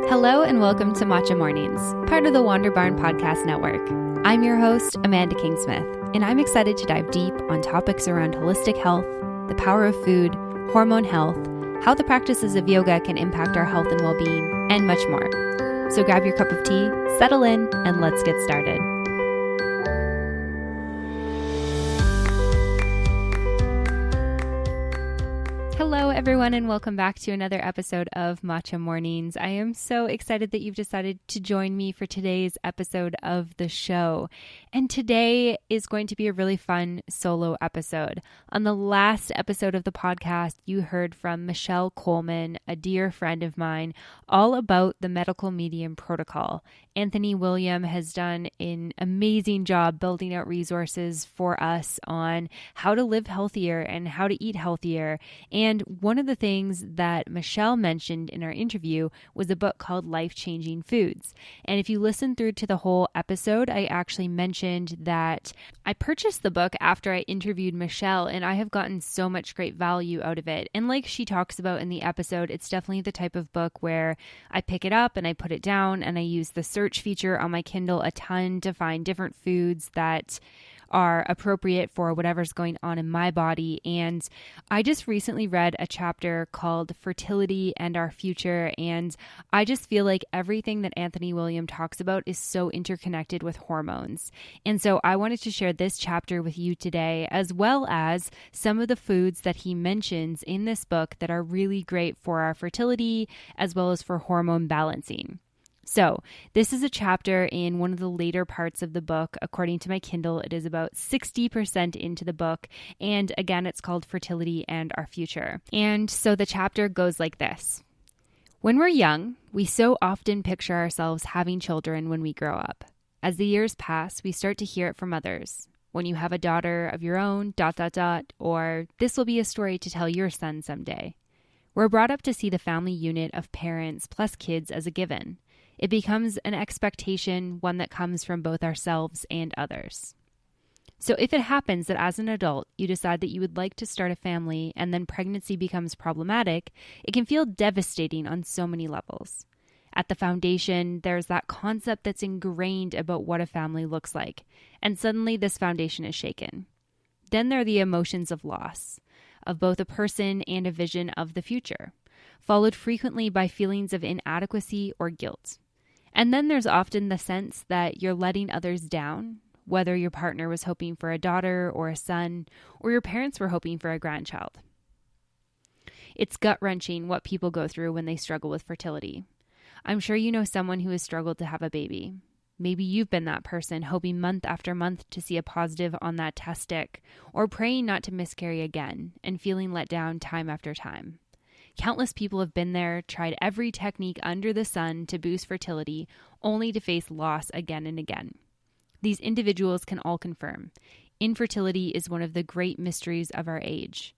Hello and welcome to Matcha Mornings, part of the Wander Barn Podcast Network. I'm your host, Amanda Kingsmith, and I'm excited to dive deep on topics around holistic health, the power of food, hormone health, how the practices of yoga can impact our health and well-being, and much more. So grab your cup of tea, settle in, and let's get started. Hello, everyone, and welcome back to another episode of Matcha Mornings. I am so excited that you've decided to join me for today's episode of the show. And today is going to be a really fun solo episode. On the last episode of the podcast, you heard from Michelle Coleman, a dear friend of mine, all about the medical medium protocol. Anthony William has done an amazing job building out resources for us on how to live healthier and how to eat healthier. And one of the things that Michelle mentioned in our interview was a book called Life-Changing Foods. And if you listen through to the whole episode, I actually mentioned that I purchased the book after I interviewed Michelle, and I have gotten so much great value out of it. And like she talks about in the episode, it's definitely the type of book where I pick it up and I put it down and I use the search feature on my Kindle a ton to find different foods that are appropriate for whatever's going on in my body. And I just recently read a chapter called Fertility and Our Future, and I just feel like everything that Anthony William talks about is so interconnected with hormones. And so I wanted to share this chapter with you today, as well as some of the foods that he mentions in this book that are really great for our fertility, as well as for hormone balancing. So this is a chapter in one of the later parts of the book. According to my Kindle, it is about 60% into the book. And again, it's called Fertility and Our Future. And so the chapter goes like this. When we're young, we so often picture ourselves having children when we grow up. As the years pass, we start to hear it from others. When you have a daughter of your own, ... or this will be a story to tell your son someday. We're brought up to see the family unit of parents plus kids as a given. It becomes an expectation, one that comes from both ourselves and others. So if it happens that as an adult, you decide that you would like to start a family and then pregnancy becomes problematic, it can feel devastating on so many levels. At the foundation, there's that concept that's ingrained about what a family looks like, and suddenly this foundation is shaken. Then there are the emotions of loss, of both a person and a vision of the future, followed frequently by feelings of inadequacy or guilt. And then there's often the sense that you're letting others down, whether your partner was hoping for a daughter or a son, or your parents were hoping for a grandchild. It's gut-wrenching what people go through when they struggle with fertility. I'm sure you know someone who has struggled to have a baby. Maybe you've been that person hoping month after month to see a positive on that test stick, or praying not to miscarry again and feeling let down time after time. Countless people have been there, tried every technique under the sun to boost fertility, only to face loss again and again. These individuals can all confirm, infertility is one of the great mysteries of our age.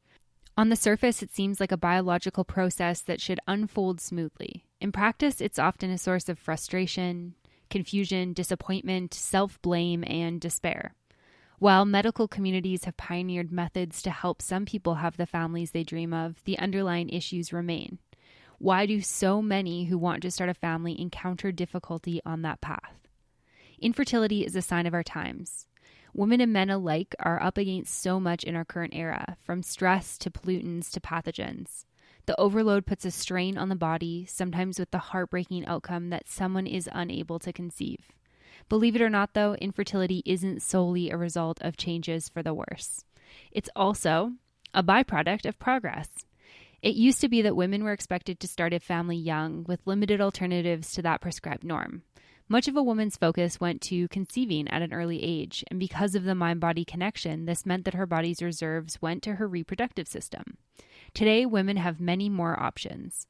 On the surface, it seems like a biological process that should unfold smoothly. In practice, it's often a source of frustration, confusion, disappointment, self-blame, and despair. While medical communities have pioneered methods to help some people have the families they dream of, the underlying issues remain. Why do so many who want to start a family encounter difficulty on that path? Infertility is a sign of our times. Women and men alike are up against so much in our current era, from stress to pollutants to pathogens. The overload puts a strain on the body, sometimes with the heartbreaking outcome that someone is unable to conceive. Believe it or not, though, infertility isn't solely a result of changes for the worse. It's also a byproduct of progress. It used to be that women were expected to start a family young, with limited alternatives to that prescribed norm. Much of a woman's focus went to conceiving at an early age, and because of the mind-body connection, this meant that her body's reserves went to her reproductive system. Today, women have many more options.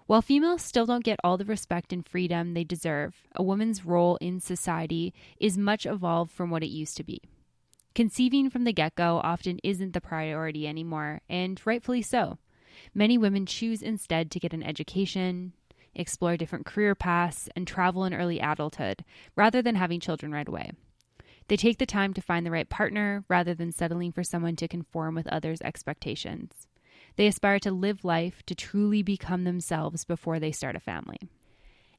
While females still don't get all the respect and freedom they deserve, a woman's role in society is much evolved from what it used to be. Conceiving from the get-go often isn't the priority anymore, and rightfully so. Many women choose instead to get an education, explore different career paths, and travel in early adulthood, rather than having children right away. They take the time to find the right partner, rather than settling for someone to conform with others' expectations. They aspire to live life to truly become themselves before they start a family.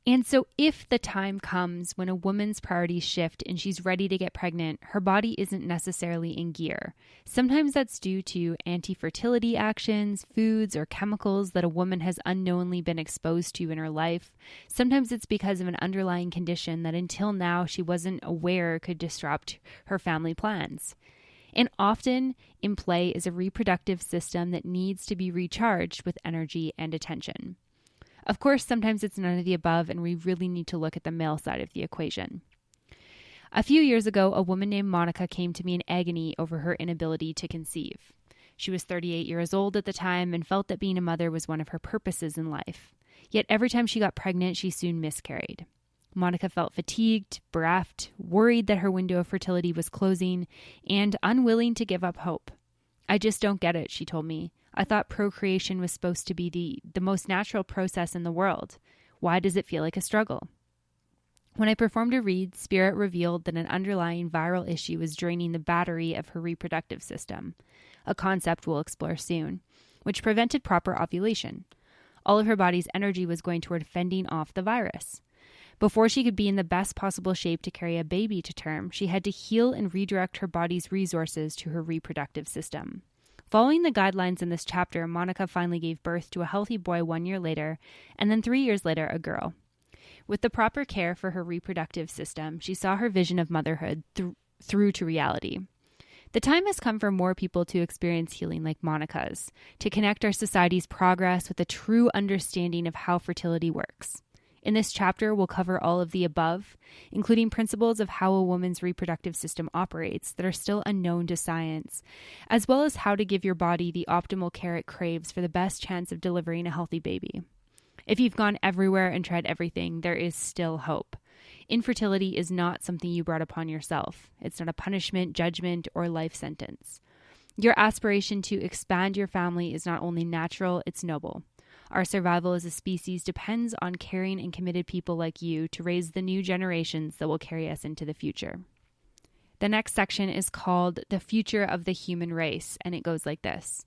And so if the time comes when a woman's priorities shift and she's ready to get pregnant, her body isn't necessarily in gear. Sometimes that's due to antifertility actions, foods, or chemicals that a woman has unknowingly been exposed to in her life. Sometimes it's because of an underlying condition that until now she wasn't aware could disrupt her family plans. And often in play is a reproductive system that needs to be recharged with energy and attention. Of course, sometimes it's none of the above, and we really need to look at the male side of the equation. A few years ago, a woman named Monica came to me in agony over her inability to conceive. She was 38 years old at the time and felt that being a mother was one of her purposes in life. Yet every time she got pregnant, she soon miscarried. Monica felt fatigued, bereft, worried that her window of fertility was closing, and unwilling to give up hope. "I just don't get it," she told me. "I thought procreation was supposed to be the most natural process in the world. Why does it feel like a struggle?" When I performed a read, Spirit revealed that an underlying viral issue was draining the battery of her reproductive system, a concept we'll explore soon, which prevented proper ovulation. All of her body's energy was going toward fending off the virus. Before she could be in the best possible shape to carry a baby to term, she had to heal and redirect her body's resources to her reproductive system. Following the guidelines in this chapter, Monica finally gave birth to a healthy boy 1 year later, and then 3 years later, a girl. With the proper care for her reproductive system, she saw her vision of motherhood through to reality. The time has come for more people to experience healing like Monica's, to connect our society's progress with a true understanding of how fertility works. In this chapter, we'll cover all of the above, including principles of how a woman's reproductive system operates that are still unknown to science, as well as how to give your body the optimal care it craves for the best chance of delivering a healthy baby. If you've gone everywhere and tried everything, there is still hope. Infertility is not something you brought upon yourself. It's not a punishment, judgment, or life sentence. Your aspiration to expand your family is not only natural, it's noble. Our survival as a species depends on caring and committed people like you to raise the new generations that will carry us into the future. The next section is called The Future of the Human Race, and it goes like this.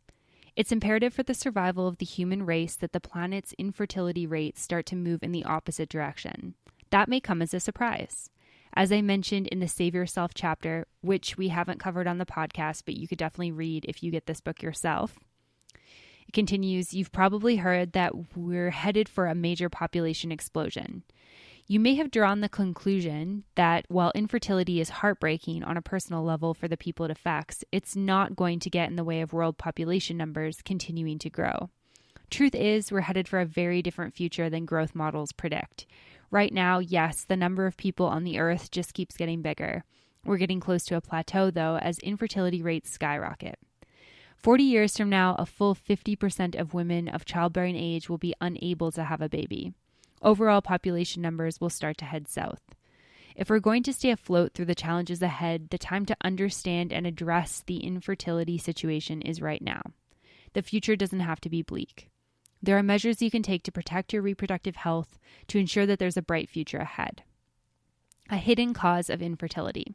It's imperative for the survival of the human race that the planet's infertility rates start to move in the opposite direction. That may come as a surprise. As I mentioned in the Save Yourself chapter, which we haven't covered on the podcast, but you could definitely read if you get this book yourself. It continues, you've probably heard that we're headed for a major population explosion. You may have drawn the conclusion that while infertility is heartbreaking on a personal level for the people it affects, it's not going to get in the way of world population numbers continuing to grow. Truth is, we're headed for a very different future than growth models predict. Right now, yes, the number of people on the earth just keeps getting bigger. We're getting close to a plateau, though, as infertility rates skyrocket. 40 years from now, a full 50% of women of childbearing age will be unable to have a baby. Overall population numbers will start to head south. If we're going to stay afloat through the challenges ahead, the time to understand and address the infertility situation is right now. The future doesn't have to be bleak. There are measures you can take to protect your reproductive health to ensure that there's a bright future ahead. A hidden cause of infertility.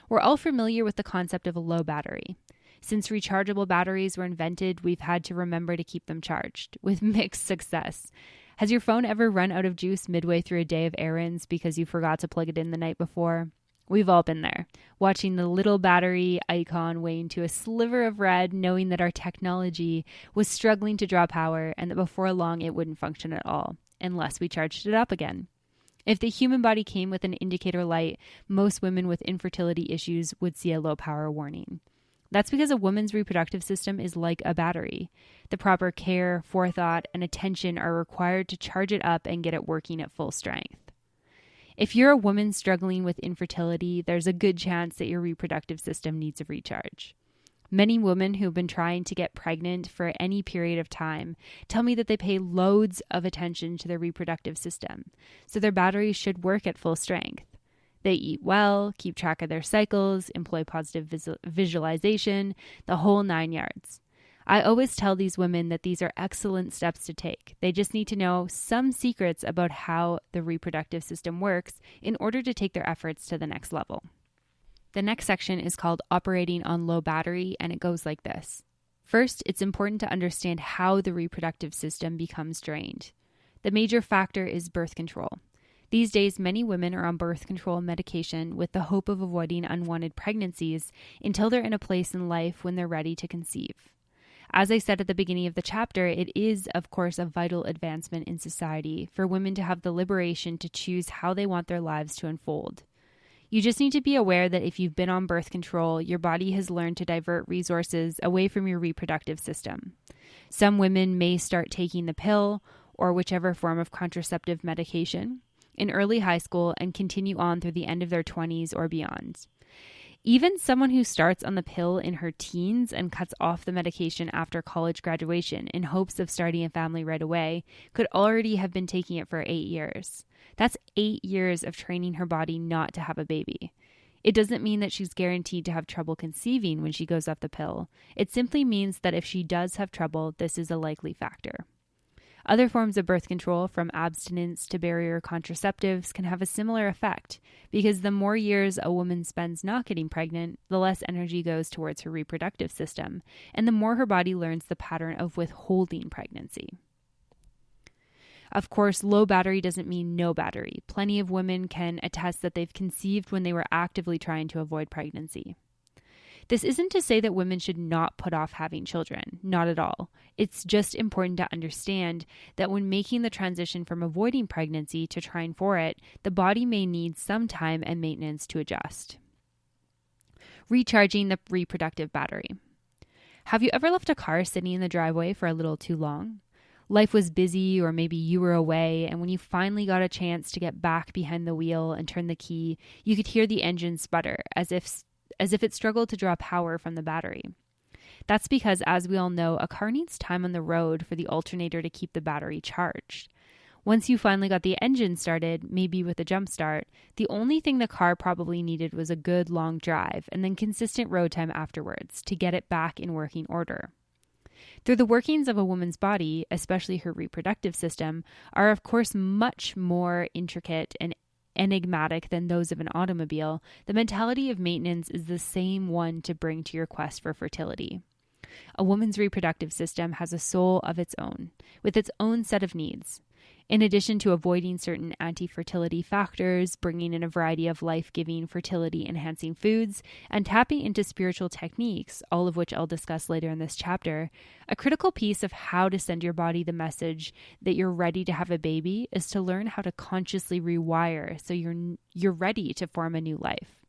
We're all familiar with the concept of a low battery. Since rechargeable batteries were invented, we've had to remember to keep them charged, with mixed success. Has your phone ever run out of juice midway through a day of errands because you forgot to plug it in the night before? We've all been there, watching the little battery icon wane to a sliver of red, knowing that our technology was struggling to draw power and that before long it wouldn't function at all, unless we charged it up again. If the human body came with an indicator light, most women with infertility issues would see a low power warning. That's because a woman's reproductive system is like a battery. The proper care, forethought, and attention are required to charge it up and get it working at full strength. If you're a woman struggling with infertility, there's a good chance that your reproductive system needs a recharge. Many women who've been trying to get pregnant for any period of time tell me that they pay loads of attention to their reproductive system, so their batteries should work at full strength. They eat well, keep track of their cycles, employ positive visualization, the whole 9 yards. I always tell these women that these are excellent steps to take. They just need to know some secrets about how the reproductive system works in order to take their efforts to the next level. The next section is called Operating on Low Battery, and it goes like this. First, it's important to understand how the reproductive system becomes drained. The major factor is birth control. These days, many women are on birth control medication with the hope of avoiding unwanted pregnancies until they're in a place in life when they're ready to conceive. As I said at the beginning of the chapter, it is, of course, a vital advancement in society for women to have the liberation to choose how they want their lives to unfold. You just need to be aware that if you've been on birth control, your body has learned to divert resources away from your reproductive system. Some women may start taking the pill or whichever form of contraceptive medication in early high school and continue on through the end of their 20s or beyond. Even someone who starts on the pill in her teens and cuts off the medication after college graduation in hopes of starting a family right away could already have been taking it for 8 years. That's 8 years of training her body not to have a baby. It doesn't mean that she's guaranteed to have trouble conceiving when she goes off the pill. It simply means that if she does have trouble, this is a likely factor. Other forms of birth control, from abstinence to barrier contraceptives, can have a similar effect because the more years a woman spends not getting pregnant, the less energy goes towards her reproductive system, and the more her body learns the pattern of withholding pregnancy. Of course, low battery doesn't mean no battery. Plenty of women can attest that they've conceived when they were actively trying to avoid pregnancy. This isn't to say that women should not put off having children, not at all. It's just important to understand that when making the transition from avoiding pregnancy to trying for it, the body may need some time and maintenance to adjust. Recharging the reproductive battery. Have you ever left a car sitting in the driveway for a little too long? Life was busy, or maybe you were away, and when you finally got a chance to get back behind the wheel and turn the key, you could hear the engine sputter as if it struggled to draw power from the battery. That's because, as we all know, a car needs time on the road for the alternator to keep the battery charged. Once you finally got the engine started, maybe with a jump start, the only thing the car probably needed was a good long drive and then consistent road time afterwards to get it back in working order. Through the workings of a woman's body, especially her reproductive system, are of course much more intricate and enigmatic than those of an automobile. The mentality of maintenance is the same one to bring to your quest for fertility. A woman's reproductive system has a soul of its own, with its own set of needs. In addition to avoiding certain antifertility factors, bringing in a variety of life-giving, fertility-enhancing foods, and tapping into spiritual techniques, all of which I'll discuss later in this chapter, a critical piece of how to send your body the message that you're ready to have a baby is to learn how to consciously rewire so you're ready to form a new life.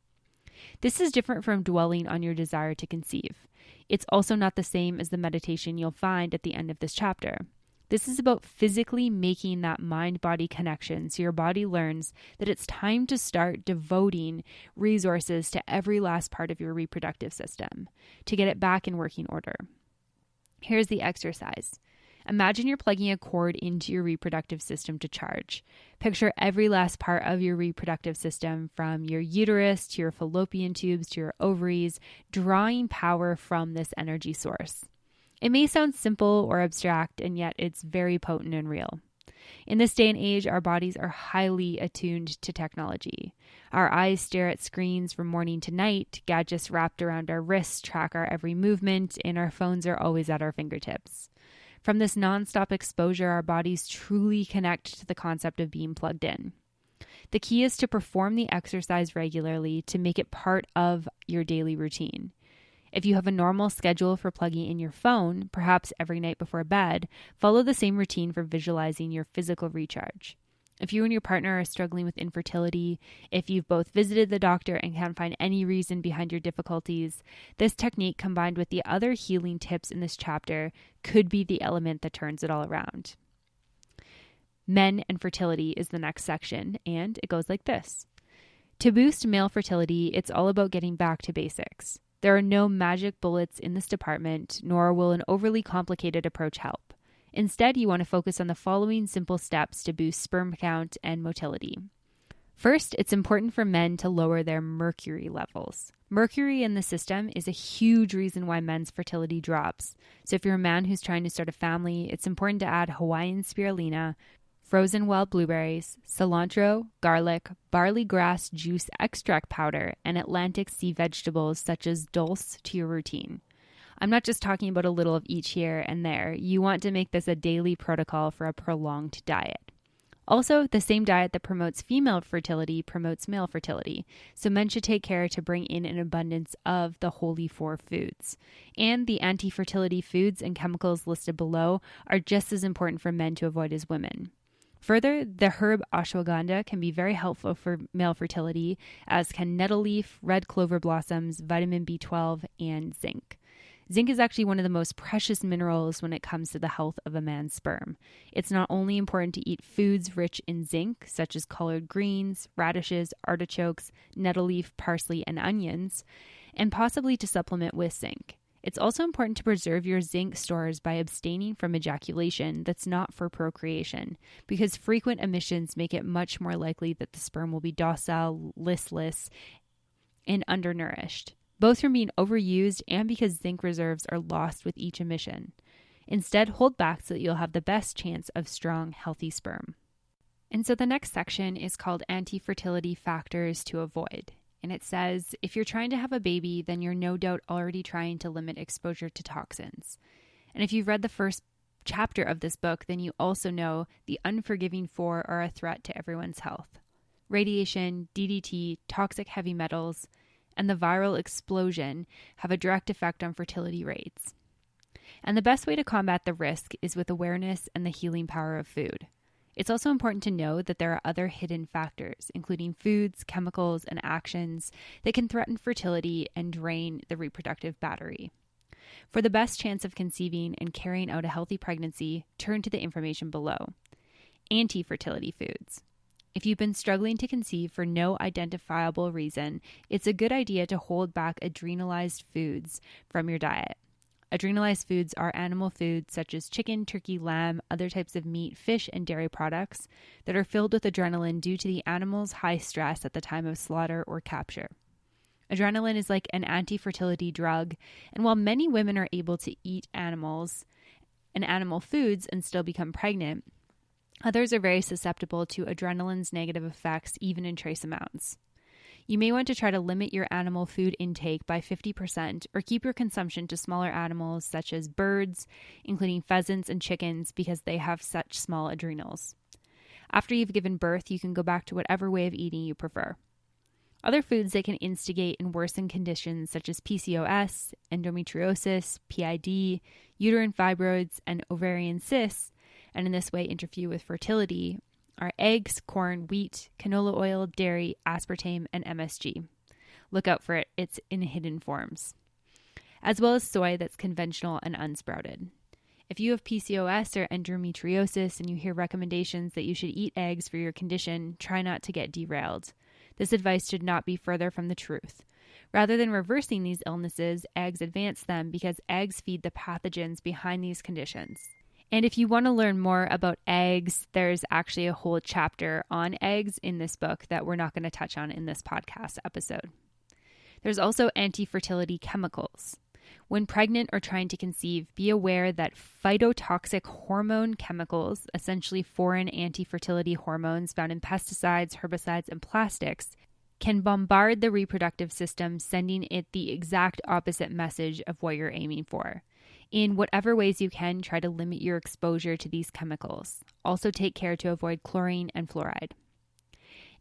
This is different from dwelling on your desire to conceive. It's also not the same as the meditation you'll find at the end of this chapter. This is about physically making that mind-body connection so your body learns that it's time to start devoting resources to every last part of your reproductive system to get it back in working order. Here's the exercise. Imagine you're plugging a cord into your reproductive system to charge. Picture every last part of your reproductive system, from your uterus to your fallopian tubes to your ovaries, drawing power from this energy source. It may sound simple or abstract, and yet it's very potent and real. In this day and age, our bodies are highly attuned to technology. Our eyes stare at screens from morning to night, gadgets wrapped around our wrists track our every movement, and our phones are always at our fingertips. From this nonstop exposure, our bodies truly connect to the concept of being plugged in. The key is to perform the exercise regularly to make it part of your daily routine. If you have a normal schedule for plugging in your phone, perhaps every night before bed, follow the same routine for visualizing your physical recharge. If you and your partner are struggling with infertility, if you've both visited the doctor and can't find any reason behind your difficulties, this technique combined with the other healing tips in this chapter could be the element that turns it all around. Men and fertility is the next section, and it goes like this. To boost male fertility, it's all about getting back to basics. There are no magic bullets in this department, nor will an overly complicated approach help. Instead, you want to focus on the following simple steps to boost sperm count and motility. First, it's important for men to lower their mercury levels. Mercury in the system is a huge reason why men's fertility drops. So if you're a man who's trying to start a family, it's important to add Hawaiian spirulina, frozen wild blueberries, cilantro, garlic, barley grass juice extract powder, and Atlantic sea vegetables such as dulse to your routine. I'm not just talking about a little of each here and there. You want to make this a daily protocol for a prolonged diet. Also, the same diet that promotes female fertility promotes male fertility, so men should take care to bring in an abundance of the holy four foods. And the anti-fertility foods and chemicals listed below are just as important for men to avoid as women. Further, the herb ashwagandha can be very helpful for male fertility, as can nettle leaf, red clover blossoms, vitamin B12, and zinc. Zinc is actually one of the most precious minerals when it comes to the health of a man's sperm. It's not only important to eat foods rich in zinc, such as collard greens, radishes, artichokes, nettle leaf, parsley, and onions, and possibly to supplement with zinc. It's also important to preserve your zinc stores by abstaining from ejaculation that's not for procreation, because frequent emissions make it much more likely that the sperm will be docile, listless, and undernourished, both from being overused and because zinc reserves are lost with each emission. Instead, hold back so that you'll have the best chance of strong, healthy sperm. And so the next section is called Anti-Fertility Factors to Avoid. And it says, if you're trying to have a baby, then you're no doubt already trying to limit exposure to toxins. And if you've read the first chapter of this book, then you also know the unforgiving four are a threat to everyone's health. Radiation, DDT, toxic heavy metals, and the viral explosion have a direct effect on fertility rates. And the best way to combat the risk is with awareness and the healing power of food. It's also important to know that there are other hidden factors, including foods, chemicals, and actions that can threaten fertility and drain the reproductive battery. For the best chance of conceiving and carrying out a healthy pregnancy, turn to the information below. Anti-fertility foods. If you've been struggling to conceive for no identifiable reason, it's a good idea to hold back adrenalized foods from your diet. Adrenalized foods are animal foods such as chicken, turkey, lamb, other types of meat, fish, and dairy products that are filled with adrenaline due to the animal's high stress at the time of slaughter or capture. Adrenaline is like an anti-fertility drug, and while many women are able to eat animals and animal foods and still become pregnant, others are very susceptible to adrenaline's negative effects, even in trace amounts. You may want to try to limit your animal food intake by 50% or keep your consumption to smaller animals such as birds, including pheasants and chickens, because they have such small adrenals. After you've given birth, you can go back to whatever way of eating you prefer. Other foods that can instigate and worsen conditions such as PCOS, endometriosis, PID, uterine fibroids, and ovarian cysts, and in this way interfere with fertility, are eggs, corn, wheat, canola oil, dairy, aspartame, and MSG. Look out for it. It's in hidden forms. As well as soy that's conventional and unsprouted. If you have PCOS or endometriosis and you hear recommendations that you should eat eggs for your condition, try not to get derailed. This advice should not be further from the truth. Rather than reversing these illnesses, eggs advance them because eggs feed the pathogens behind these conditions. And if you want to learn more about eggs, there's actually a whole chapter on eggs in this book that we're not going to touch on in this podcast episode. There's also anti-fertility chemicals. When pregnant or trying to conceive, be aware that phytotoxic hormone chemicals, essentially foreign anti-fertility hormones found in pesticides, herbicides, and plastics, can bombard the reproductive system, sending it the exact opposite message of what you're aiming for. In whatever ways you can, try to limit your exposure to these chemicals. Also take care to avoid chlorine and fluoride.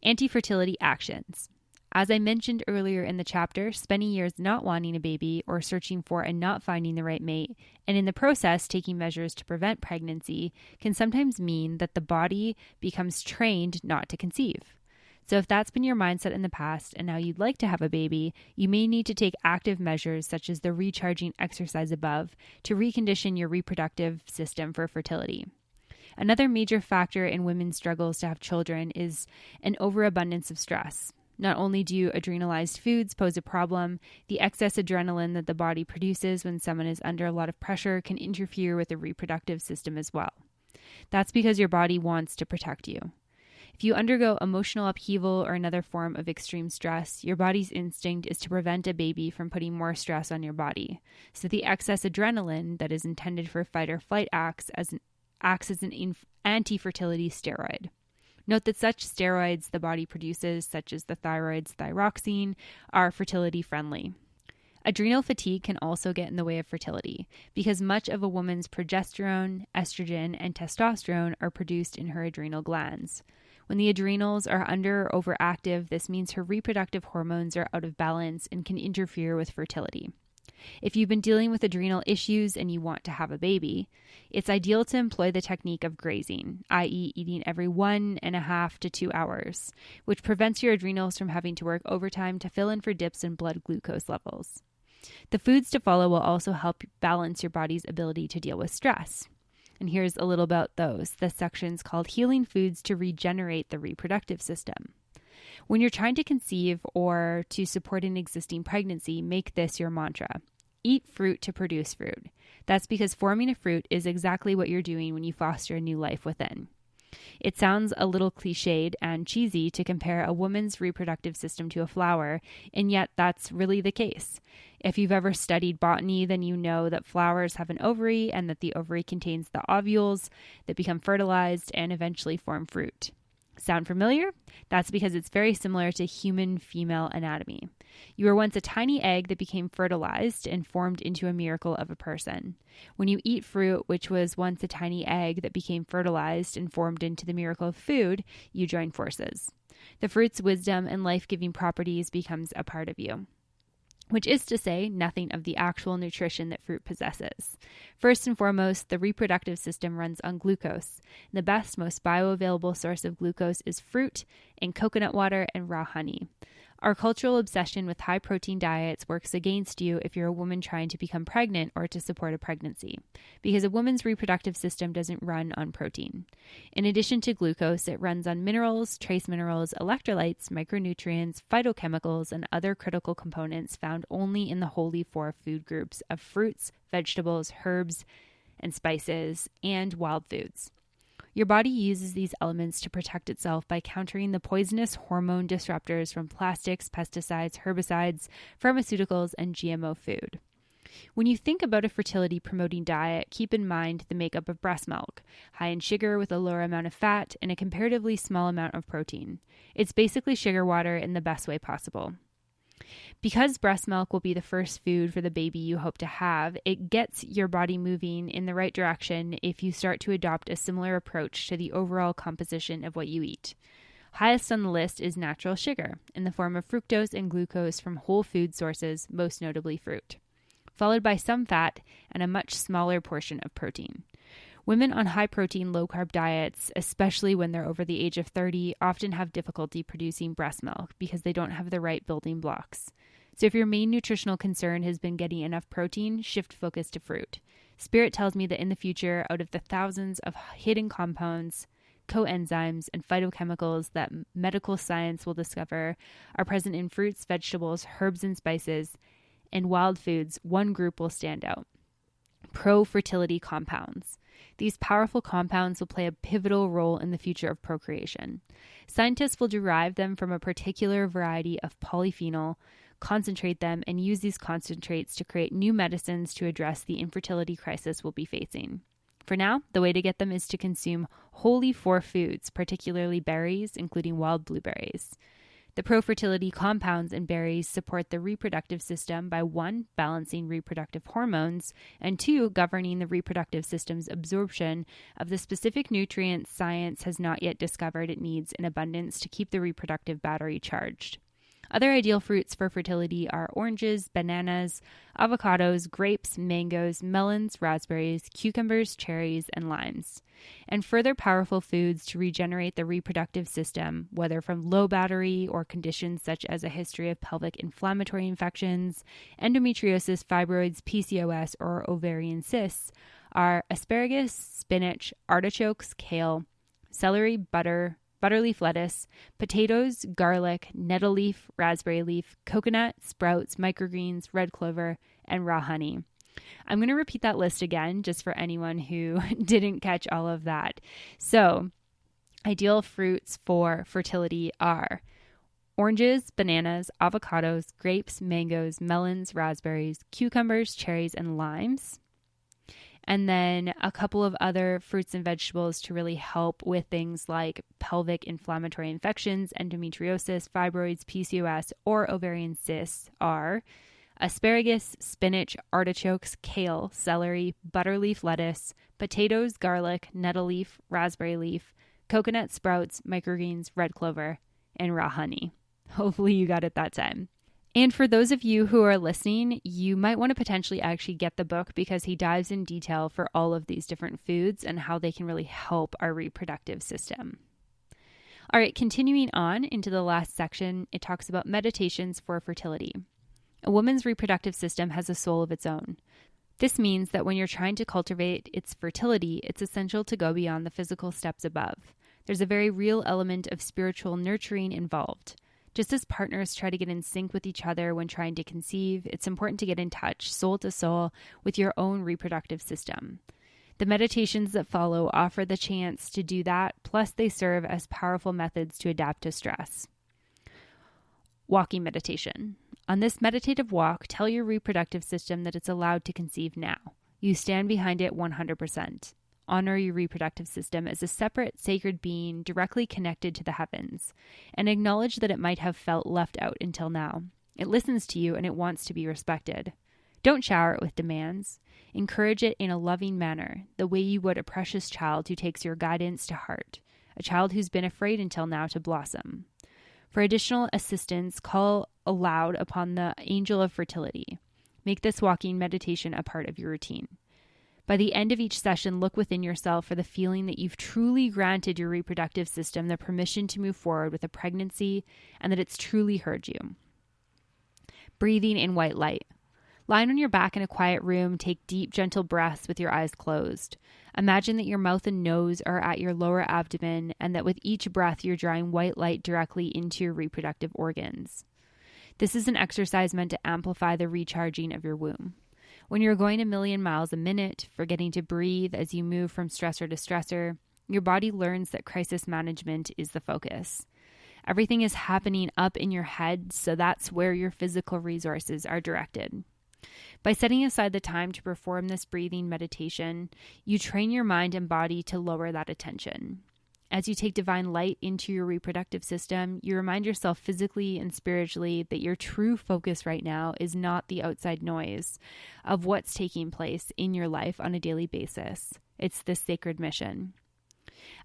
Anti-fertility actions. As I mentioned earlier in the chapter, spending years not wanting a baby or searching for and not finding the right mate, and in the process taking measures to prevent pregnancy, can sometimes mean that the body becomes trained not to conceive. So if that's been your mindset in the past and now you'd like to have a baby, you may need to take active measures such as the recharging exercise above to recondition your reproductive system for fertility. Another major factor in women's struggles to have children is an overabundance of stress. Not only do adrenalized foods pose a problem, the excess adrenaline that the body produces when someone is under a lot of pressure can interfere with the reproductive system as well. That's because your body wants to protect you. If you undergo emotional upheaval or another form of extreme stress, your body's instinct is to prevent a baby from putting more stress on your body. So the excess adrenaline that is intended for fight or flight acts as an anti-fertility steroid. Note that such steroids the body produces, such as the thyroid's thyroxine, are fertility friendly. Adrenal fatigue can also get in the way of fertility because much of a woman's progesterone, estrogen, and testosterone are produced in her adrenal glands. When the adrenals are under or overactive, this means her reproductive hormones are out of balance and can interfere with fertility. If you've been dealing with adrenal issues and you want to have a baby, it's ideal to employ the technique of grazing, i.e. eating every 1.5 to 2 hours, which prevents your adrenals from having to work overtime to fill in for dips in blood glucose levels. The foods to follow will also help balance your body's ability to deal with stress. And here's a little about those. This section's called Healing Foods to Regenerate the Reproductive System. When you're trying to conceive or to support an existing pregnancy, make this your mantra. Eat fruit to produce fruit. That's because forming a fruit is exactly what you're doing when you foster a new life within. It sounds a little cliched and cheesy to compare a woman's reproductive system to a flower, and yet that's really the case. If you've ever studied botany, then you know that flowers have an ovary and that the ovary contains the ovules that become fertilized and eventually form fruit. Sound familiar? That's because it's very similar to human female anatomy. You were once a tiny egg that became fertilized and formed into a miracle of a person. When you eat fruit, which was once a tiny egg that became fertilized and formed into the miracle of food, you join forces. The fruit's wisdom and life-giving properties becomes a part of you. Which is to say, nothing of the actual nutrition that fruit possesses. First and foremost, the reproductive system runs on glucose. The best, most bioavailable source of glucose is fruit and coconut water and raw honey. Our cultural obsession with high-protein diets works against you if you're a woman trying to become pregnant or to support a pregnancy, because a woman's reproductive system doesn't run on protein. In addition to glucose, it runs on minerals, trace minerals, electrolytes, micronutrients, phytochemicals, and other critical components found only in the wholly four food groups of fruits, vegetables, herbs, and spices, and wild foods. Your body uses these elements to protect itself by countering the poisonous hormone disruptors from plastics, pesticides, herbicides, pharmaceuticals, and GMO food. When you think about a fertility-promoting diet, keep in mind the makeup of breast milk, high in sugar with a lower amount of fat and a comparatively small amount of protein. It's basically sugar water in the best way possible. Because breast milk will be the first food for the baby you hope to have, it gets your body moving in the right direction if you start to adopt a similar approach to the overall composition of what you eat. Highest on the list is natural sugar, in the form of fructose and glucose from whole food sources, most notably fruit, followed by some fat and a much smaller portion of protein. Women on high-protein, low-carb diets, especially when they're over the age of 30, often have difficulty producing breast milk because they don't have the right building blocks. So if your main nutritional concern has been getting enough protein, shift focus to fruit. Spirit tells me that in the future, out of the thousands of hidden compounds, coenzymes, and phytochemicals that medical science will discover are present in fruits, vegetables, herbs and spices, and wild foods, one group will stand out. Pro-fertility compounds. These powerful compounds will play a pivotal role in the future of procreation. Scientists will derive them from a particular variety of polyphenol, concentrate them, and use these concentrates to create new medicines to address the infertility crisis we'll be facing. For now, the way to get them is to consume wholly four foods, particularly berries, including wild blueberries. The pro-fertility compounds in berries support the reproductive system by 1, balancing reproductive hormones, and 2, governing the reproductive system's absorption of the specific nutrients science has not yet discovered it needs in abundance to keep the reproductive battery charged. Other ideal fruits for fertility are oranges, bananas, avocados, grapes, mangoes, melons, raspberries, cucumbers, cherries, and limes. And further powerful foods to regenerate the reproductive system, whether from low battery or conditions such as a history of pelvic inflammatory infections, endometriosis, fibroids, PCOS, or ovarian cysts, are asparagus, spinach, artichokes, kale, celery, butterleaf lettuce, potatoes, garlic, nettle leaf, raspberry leaf, coconut, sprouts, microgreens, red clover, and raw honey. I'm going to repeat that list again just for anyone who didn't catch all of that. So, ideal fruits for fertility are oranges, bananas, avocados, grapes, mangoes, melons, raspberries, cucumbers, cherries, and limes. And then a couple of other fruits and vegetables to really help with things like pelvic inflammatory infections, endometriosis, fibroids, PCOS, or ovarian cysts are asparagus, spinach, artichokes, kale, celery, butterleaf lettuce, potatoes, garlic, nettle leaf, raspberry leaf, coconut sprouts, microgreens, red clover, and raw honey. Hopefully you got it that time. And for those of you who are listening, you might want to potentially actually get the book because he dives in detail for all of these different foods and how they can really help our reproductive system. All right, continuing on into the last section, it talks about meditations for fertility. A woman's reproductive system has a soul of its own. This means that when you're trying to cultivate its fertility, it's essential to go beyond the physical steps above. There's a very real element of spiritual nurturing involved. Just as partners try to get in sync with each other when trying to conceive, it's important to get in touch, soul to soul, with your own reproductive system. The meditations that follow offer the chance to do that, plus they serve as powerful methods to adapt to stress. Walking meditation. On this meditative walk, tell your reproductive system that it's allowed to conceive now. You stand behind it 100%. Honor your reproductive system as a separate, sacred being directly connected to the heavens, and acknowledge that it might have felt left out until now. It listens to you and it wants to be respected. Don't shower it with demands. Encourage it in a loving manner, the way you would a precious child who takes your guidance to heart, a child who's been afraid until now to blossom. For additional assistance, call aloud upon the angel of fertility. Make this walking meditation a part of your routine. By the end of each session, look within yourself for the feeling that you've truly granted your reproductive system the permission to move forward with a pregnancy and that it's truly heard you. Breathing in white light. Lying on your back in a quiet room, take deep, gentle breaths with your eyes closed. Imagine that your mouth and nose are at your lower abdomen and that with each breath, you're drawing white light directly into your reproductive organs. This is an exercise meant to amplify the recharging of your womb. When you're going a million miles a minute, forgetting to breathe as you move from stressor to stressor, your body learns that crisis management is the focus. Everything is happening up in your head, so that's where your physical resources are directed. By setting aside the time to perform this breathing meditation, you train your mind and body to lower that attention. As you take divine light into your reproductive system, you remind yourself physically and spiritually that your true focus right now is not the outside noise of what's taking place in your life on a daily basis. It's this sacred mission.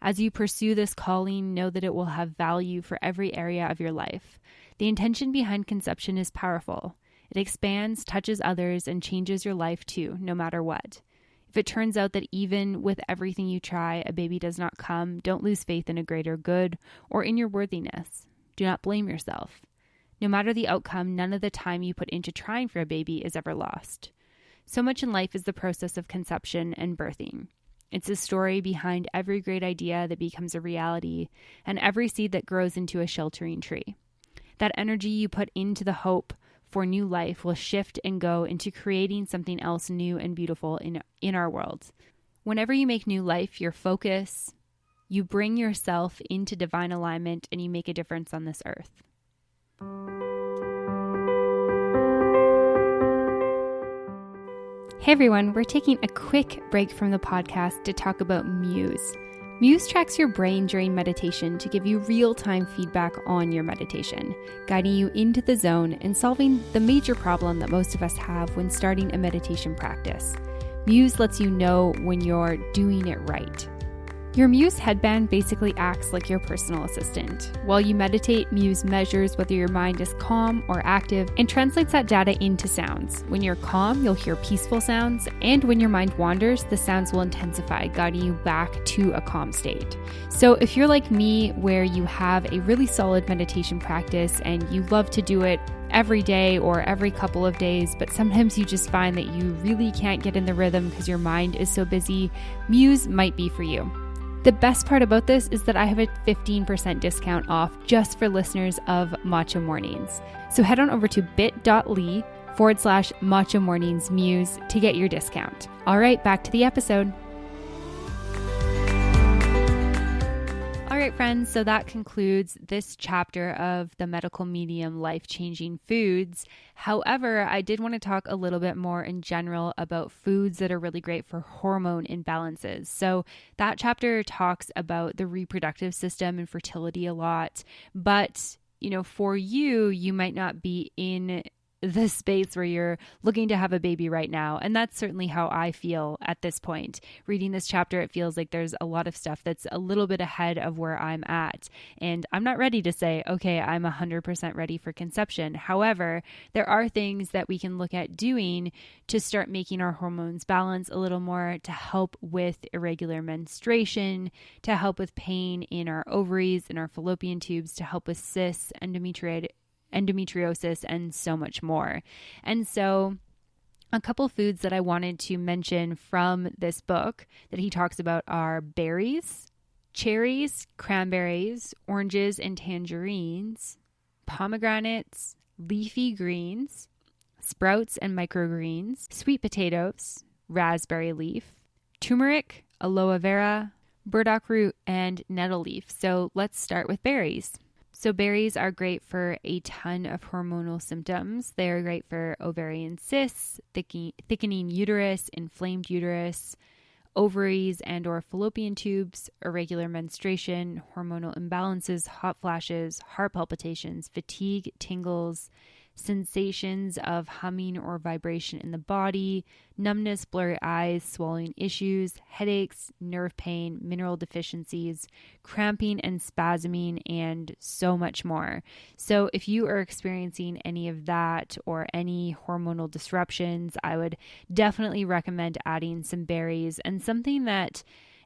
As you pursue this calling, know that it will have value for every area of your life. The intention behind conception is powerful. It expands, touches others, and changes your life too, no matter what. If it turns out that even with everything you try, a baby does not come, don't lose faith in a greater good or in your worthiness. Do not blame yourself. No matter the outcome, none of the time you put into trying for a baby is ever lost. So much in life is the process of conception and birthing. It's the story behind every great idea that becomes a reality and every seed that grows into a sheltering tree. That energy you put into the hope for new life will shift and go into creating something else new and beautiful in our world. Whenever you make new life your focus, you bring yourself into divine alignment and you make a difference on this earth. Hey everyone, we're taking a quick break from the podcast to talk about Muse. Muse tracks your brain during meditation to give you real-time feedback on your meditation, guiding you into the zone and solving the major problem that most of us have when starting a meditation practice. Muse lets you know when you're doing it right. Your Muse headband basically acts like your personal assistant. While you meditate, Muse measures whether your mind is calm or active and translates that data into sounds. When you're calm, you'll hear peaceful sounds, and when your mind wanders, the sounds will intensify, guiding you back to a calm state. So if you're like me, where you have a really solid meditation practice and you love to do it every day or every couple of days, but sometimes you just find that you really can't get in the rhythm because your mind is so busy, Muse might be for you. The best part about this is that I have a 15% discount off just for listeners of Matcha Mornings. So head on over to bit.ly/Matcha Mornings Muse to get your discount. All right, back to the episode. All right, friends, so that concludes this chapter of the medical medium life-changing foods. However, I did want to talk a little bit more in general about foods that are really great for hormone imbalances. So that chapter talks about the reproductive system and fertility a lot, but for you might not be in the space where you're looking to have a baby right now. And that's certainly how I feel at this point. Reading this chapter, it feels like there's a lot of stuff that's a little bit ahead of where I'm at. And I'm not ready to say, okay, I'm 100% ready for conception. However, there are things that we can look at doing to start making our hormones balance a little more, to help with irregular menstruation, to help with pain in our ovaries, in our fallopian tubes, to help with cysts, endometriosis, and so much more. And so a couple foods that I wanted to mention from this book that he talks about are berries, cherries, cranberries, oranges and tangerines, pomegranates, leafy greens, sprouts and microgreens, sweet potatoes, raspberry leaf, turmeric, aloe vera, burdock root, and nettle leaf. So let's start with berries. So berries are great for a ton of hormonal symptoms. They are great for ovarian cysts, thickening uterus, inflamed uterus, ovaries and or fallopian tubes, irregular menstruation, hormonal imbalances, hot flashes, heart palpitations, fatigue, tingles, sensations of humming or vibration in the body, numbness, blurry eyes, swallowing issues, headaches, nerve pain, mineral deficiencies, cramping and spasming, and so much more. So if you are experiencing any of that or any hormonal disruptions, I would definitely recommend adding some berries. And something that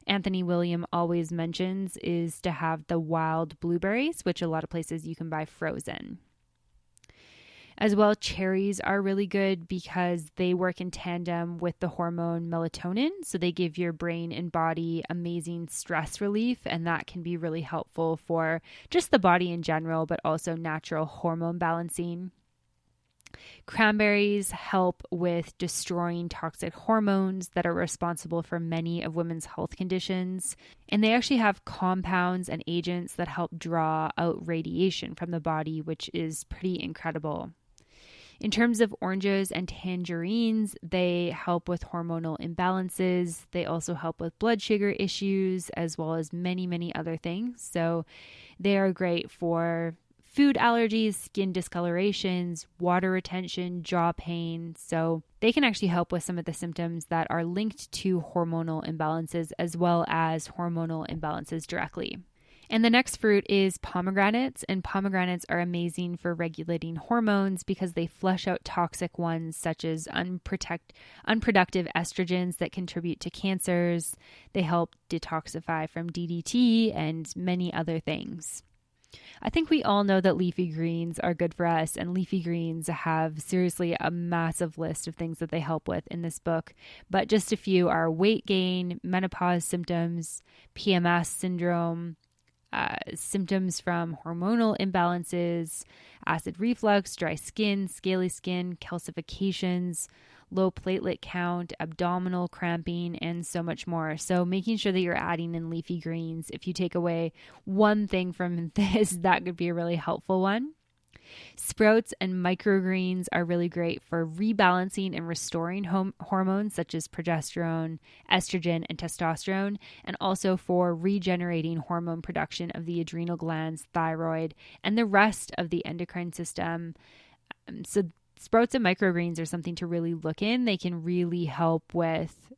Anthony William always mentions is to have the wild blueberries, which a lot of places you can buy frozen. As well, cherries are really good because they work in tandem with the hormone melatonin. So they give your brain and body amazing stress relief, and that can be really helpful for just the body in general, but also natural hormone balancing. Cranberries help with destroying toxic hormones that are responsible for many of women's health conditions. And they actually have compounds and agents that help draw out radiation from the body, which is pretty incredible. In terms of oranges and tangerines, they help with hormonal imbalances. They also help with blood sugar issues, as well as many, many other things. So they are great for food allergies, skin discolorations, water retention, jaw pain. So they can actually help with some of the symptoms that are linked to hormonal imbalances, as well as hormonal imbalances directly. And the next fruit is pomegranates, and pomegranates are amazing for regulating hormones because they flush out toxic ones such as unproductive estrogens that contribute to cancers. They help detoxify from DDT and many other things. I think we all know that leafy greens are good for us, and leafy greens have seriously a massive list of things that they help with in this book. But just a few are weight gain, menopause symptoms, PMS syndrome, symptoms from hormonal imbalances, acid reflux, dry skin, scaly skin, calcifications, low platelet count, abdominal cramping, and so much more. So making sure that you're adding in leafy greens. If you take away one thing from this, that could be a really helpful one. Sprouts and microgreens are really great for rebalancing and restoring hormones such as progesterone, estrogen, and testosterone, and also for regenerating hormone production of the adrenal glands, thyroid, and the rest of the endocrine system. So sprouts and microgreens are something to really look in. They can really help with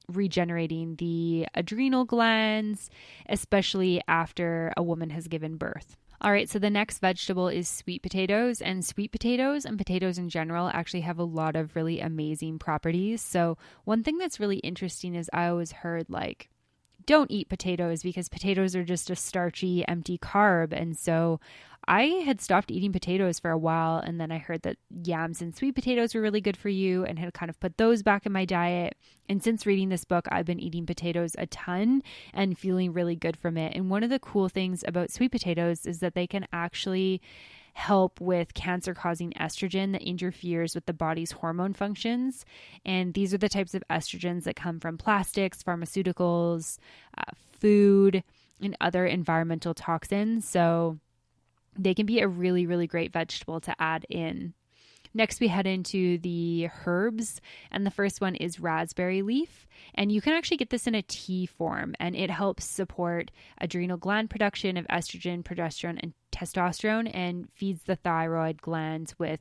regenerating the adrenal glands, especially after a woman has given birth. All right, so the next vegetable is sweet potatoes, and sweet potatoes and potatoes in general actually have a lot of really amazing properties. So one thing that's really interesting is I always heard like, don't eat potatoes because potatoes are just a starchy, empty carb. And so I had stopped eating potatoes for a while, and then I heard that yams and sweet potatoes were really good for you and had kind of put those back in my diet. And since reading this book, I've been eating potatoes a ton and feeling really good from it. And one of the cool things about sweet potatoes is that they can actually help with cancer-causing estrogen that interferes with the body's hormone functions. And these are the types of estrogens that come from plastics, pharmaceuticals, food, and other environmental toxins. So they can be a really, really great vegetable to add in. Next, we head into the herbs, and the first one is raspberry leaf. And you can actually get this in a tea form, and it helps support adrenal gland production of estrogen, progesterone, and testosterone, and feeds the thyroid glands with,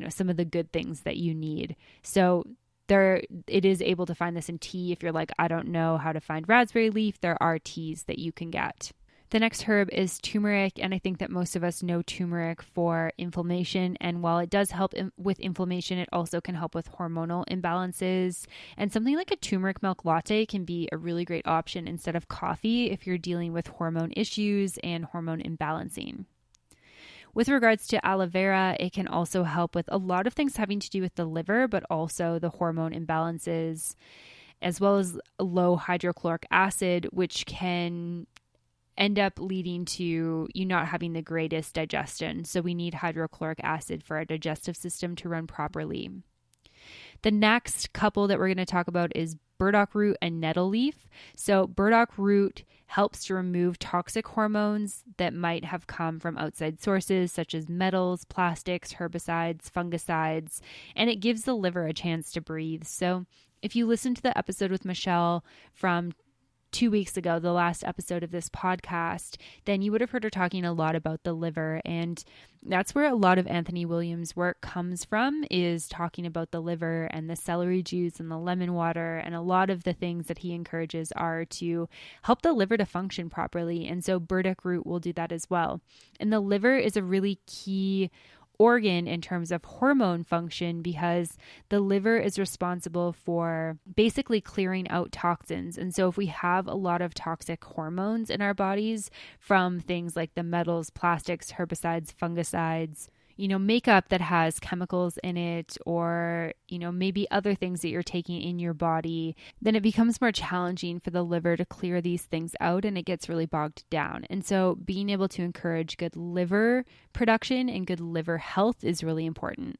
some of the good things that you need. So it is able to find this in tea. If you're like, I don't know how to find raspberry leaf, there are teas that you can get. The next herb is turmeric, and I think that most of us know turmeric for inflammation. And while it does help with inflammation, it also can help with hormonal imbalances. And something like a turmeric milk latte can be a really great option instead of coffee if you're dealing with hormone issues and hormone imbalancing. With regards to aloe vera, it can also help with a lot of things having to do with the liver, but also the hormone imbalances, as well as low hydrochloric acid, which can end up leading to you not having the greatest digestion. So we need hydrochloric acid for our digestive system to run properly. The next couple that we're going to talk about is burdock root and nettle leaf. So burdock root helps to remove toxic hormones that might have come from outside sources such as metals, plastics, herbicides, fungicides, and it gives the liver a chance to breathe. So if you listen to the episode with Michelle from 2 weeks ago, the last episode of this podcast, then you would have heard her talking a lot about the liver. And that's where a lot of Anthony Williams' work comes from, is talking about the liver and the celery juice and the lemon water. And a lot of the things that he encourages are to help the liver to function properly. And so burdock root will do that as well. And the liver is a really key organ in terms of hormone function, because the liver is responsible for basically clearing out toxins. And so if we have a lot of toxic hormones in our bodies from things like the metals, plastics, herbicides, fungicides, makeup that has chemicals in it, or, maybe other things that you're taking in your body, then it becomes more challenging for the liver to clear these things out, and it gets really bogged down. And so being able to encourage good liver production and good liver health is really important.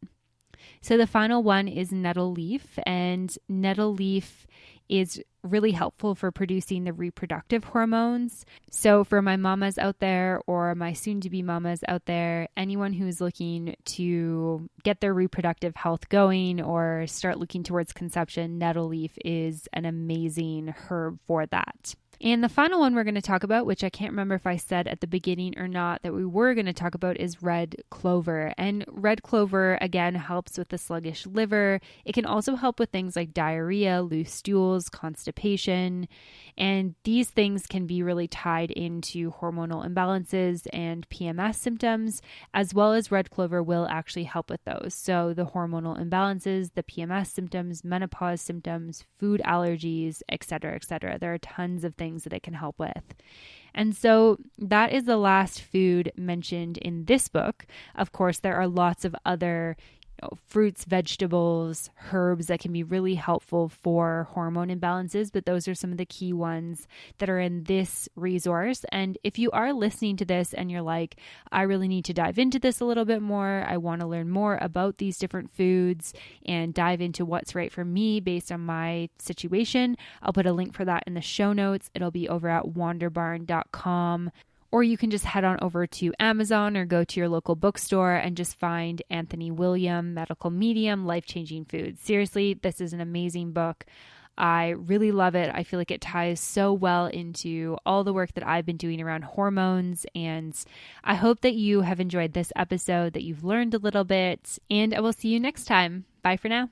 So the final one is nettle leaf, and nettle leaf is really helpful for producing the reproductive hormones. So for my mamas out there, or my soon-to-be mamas out there, anyone who's looking to get their reproductive health going or start looking towards conception, nettle leaf is an amazing herb for that. And the final one we're going to talk about, which I can't remember if I said at the beginning or not that we were going to talk about, is red clover. And red clover, again, helps with the sluggish liver. It can also help with things like diarrhea, loose stools, constipation. And these things can be really tied into hormonal imbalances and PMS symptoms, as well as red clover will actually help with those. So the hormonal imbalances, the PMS symptoms, menopause symptoms, food allergies, etc., etc. There are tons of things that it can help with. And so that is the last food mentioned in this book. Of course, there are lots of other fruits, vegetables, herbs that can be really helpful for hormone imbalances, but those are some of the key ones that are in this resource. And if you are listening to this and you're like, I really need to dive into this a little bit more, I want to learn more about these different foods and dive into what's right for me based on my situation, I'll put a link for that in the show notes. It'll be over at wanderbarn.com. Or you can just head on over to Amazon or go to your local bookstore and just find Anthony William, Medical Medium, Life-Changing Foods. Seriously, this is an amazing book. I really love it. I feel like it ties so well into all the work that I've been doing around hormones. And I hope that you have enjoyed this episode, that you've learned a little bit. And I will see you next time. Bye for now.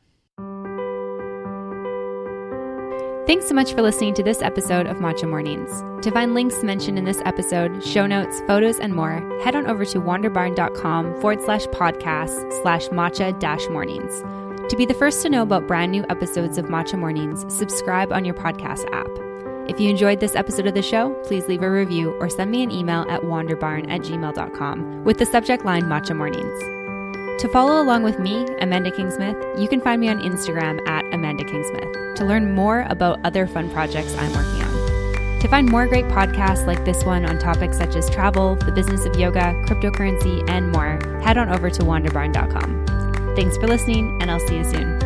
Thanks so much for listening to this episode of Matcha Mornings. To find links mentioned in this episode, show notes, photos, and more, head on over to wanderbarn.com/podcast/matcha-mornings. To be the first to know about brand new episodes of Matcha Mornings, subscribe on your podcast app. If you enjoyed this episode of the show, please leave a review or send me an email at wanderbarn@gmail.com with the subject line Matcha Mornings. To follow along with me, Amanda Kingsmith, you can find me on Instagram at Amanda Kingsmith to learn more about other fun projects I'm working on. To find more great podcasts like this one on topics such as travel, the business of yoga, cryptocurrency, and more, head on over to wanderbarn.com. Thanks for listening, and I'll see you soon.